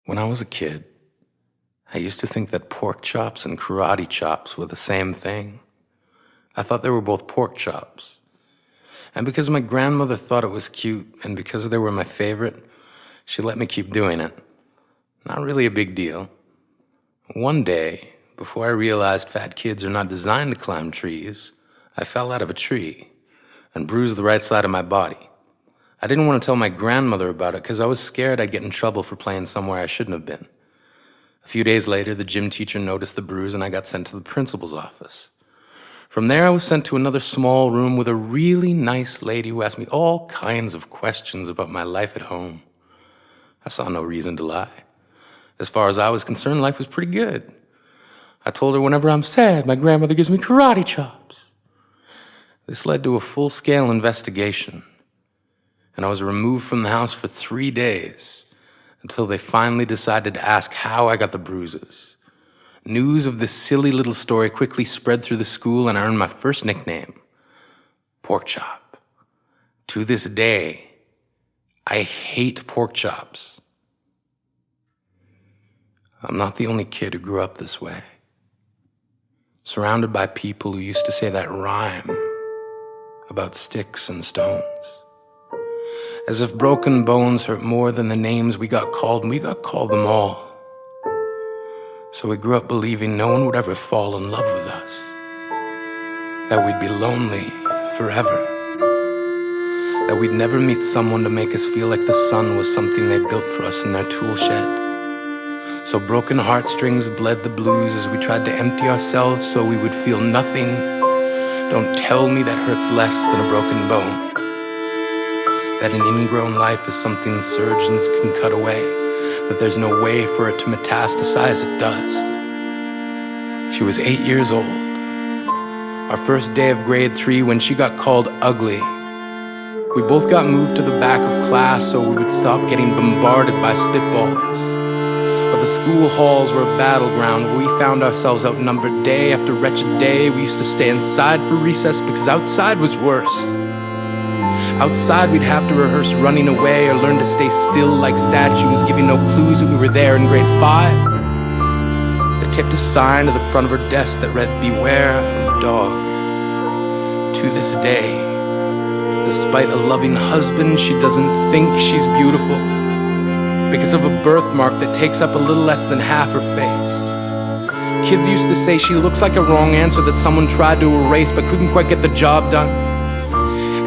When I was a kid, I used to think that pork chops and karate chops were the same thing. I thought they were both pork chops. And because my grandmother thought it was cute, and because they were my favorite, she let me keep doing it. Not really a big deal. One day, before I realized fat kids are not designed to climb trees, I fell out of a tree and bruised the right side of my body. I didn't want to tell my grandmother about it because I was scared I'd get in trouble for playing somewhere I shouldn't have been. A few days later, the gym teacher noticed the bruise and I got sent to the principal's office. From there, I was sent to another small room with a really nice lady who asked me all kinds of questions about my life at home. I saw no reason to lie. As far as I was concerned, life was pretty good. I told her whenever I'm sad, my grandmother gives me karate chops. This led to a full-scale investigation, and I was removed from the house for 3 days until they finally decided to ask how I got the bruises. News of this silly little story quickly spread through the school, and I earned my first nickname, Pork Chop. To this day, I hate pork chops. I'm not the only kid who grew up this way, surrounded by people who used to say that rhyme about sticks and stones. As if broken bones hurt more than the names we got called, and we got called them all. So we grew up believing no one would ever fall in love with us, that we'd be lonely forever, that we'd never meet someone to make us feel like the sun was something they built for us in their tool shed. So broken heartstrings bled the blues as we tried to empty ourselves so we would feel nothing. Don't tell me that hurts less than a broken bone, that an ingrown life is something surgeons can cut away, that there's no way for it to metastasize. It does. She was 8 years old, our first day of grade 3, when she got called ugly. We both got moved to the back of class so we would stop getting bombarded by spitballs. But the school halls were a battleground where we found ourselves outnumbered day after wretched day. We used to stay inside for recess because outside was worse. Outside, we'd have to rehearse running away or learn to stay still like statues, giving no clues that we were there in grade 5. They taped a sign to the front of her desk that read, "Beware of dog." To this day, despite a loving husband, she doesn't think she's beautiful because of a birthmark that takes up a little less than half her face. Kids used to say she looks like a wrong answer that someone tried to erase but couldn't quite get the job done.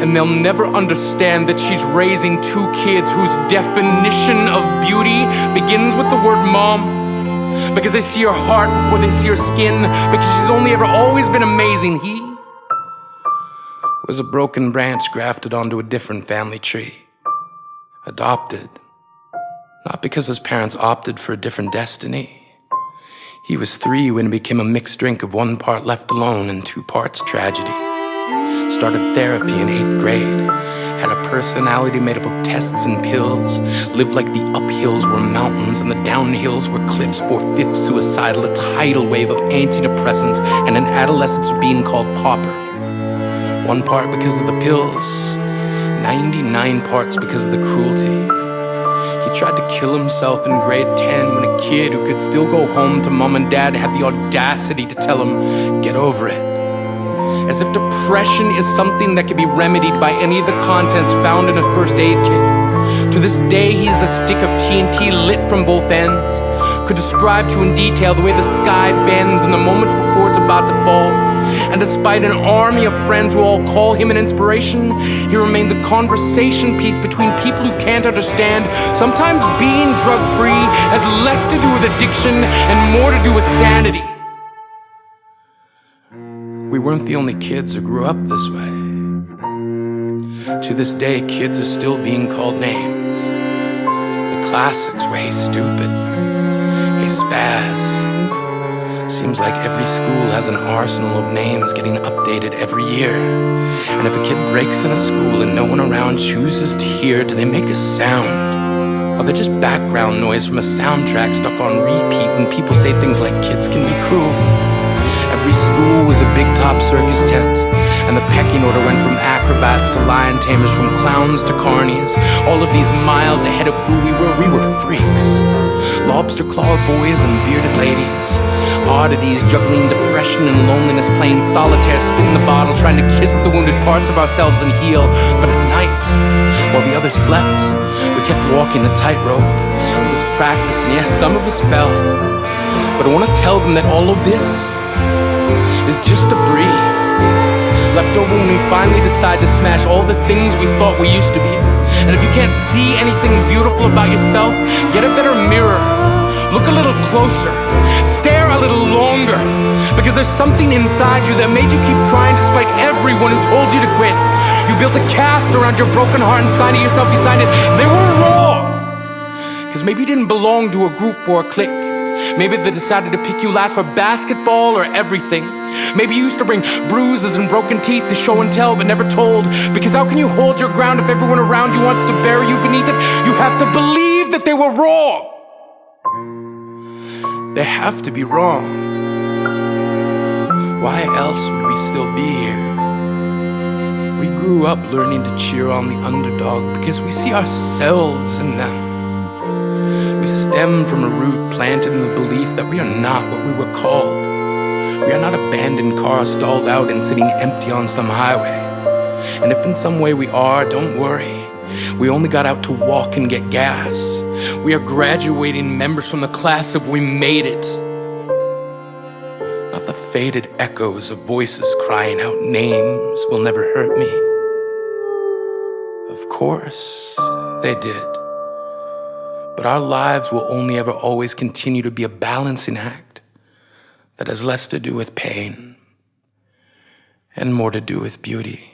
And they'll never understand that she's raising 2 kids whose definition of beauty begins with the word mom, because they see her heart before they see her skin, because she's only ever always been amazing. He was a broken branch grafted onto a different family tree, adopted, not because his parents opted for a different destiny. He was 3 when it became a mixed drink of 1 part left alone and 2 parts tragedy. Started therapy in 8th grade, had a personality made up of tests and pills, lived like the uphills were mountains and the downhills were cliffs, 4/5 suicidal, a tidal wave of antidepressants, and an adolescence being called pauper. 1 part because of the pills, 99 parts because of the cruelty. He tried to kill himself in grade 10 when a kid who could still go home to mom and dad had the audacity to tell him, "Get over it." As if depression is something that can be remedied by any of the contents found in a first aid kit. To this day, he is a stick of TNT lit from both ends. Could describe to in detail the way the sky bends in the moments before it's about to fall. And despite an army of friends who all call him an inspiration, he remains a conversation piece between people who can't understand. Sometimes being drug-free has less to do with addiction and more to do with sanity. We weren't the only kids who grew up this way. To this day, kids are still being called names. The classics were, "Hey stupid," "Hey spaz." Seems like every school has an arsenal of names getting updated every year. And if a kid breaks in a school and no one around chooses to hear, do they make a sound? Or they're just background noise from a soundtrack stuck on repeat when people say things like kids can be cruel? Every school was a big top circus tent, and the pecking order went from acrobats to lion tamers, from clowns to carnies. All of these miles ahead of who we were freaks. lobster-clawed boys and bearded ladies, oddities juggling depression and loneliness, playing solitaire, spin the bottle, trying to kiss the wounded parts of ourselves and heal. But at night, while the others slept, we kept walking the tightrope. It was practice, and yes, some of us fell. But I want to tell them that all of this is just debris left over when we finally decide to smash all the things we thought we used to be. And if you can't see anything beautiful about yourself, get a better mirror. Look a little closer. Stare a little longer. Because there's something inside you that made you keep trying despite everyone who told you to quit. You built a cast around your broken heart and signed it yourself. You signed it. They were wrong. Because maybe you didn't belong to a group or a clique. Maybe they decided to pick you last for basketball or everything. Maybe you used to bring bruises and broken teeth to show and tell but never told. Because how can you hold your ground if everyone around you wants to bury you beneath it? You have to believe that they were wrong. They have to be wrong. Why else would we still be here? We grew up learning to cheer on the underdog because we see ourselves in them. We stem from a root planted in the belief that we are not what we were called. We are not abandoned cars stalled out and sitting empty on some highway. And if in some way we are, don't worry. We only got out to walk and get gas. We are graduating members from the class of we made it. Not the faded echoes of voices crying out names will never hurt me. Of course, they did. But our lives will only ever always continue to be a balancing act that has less to do with pain and more to do with beauty.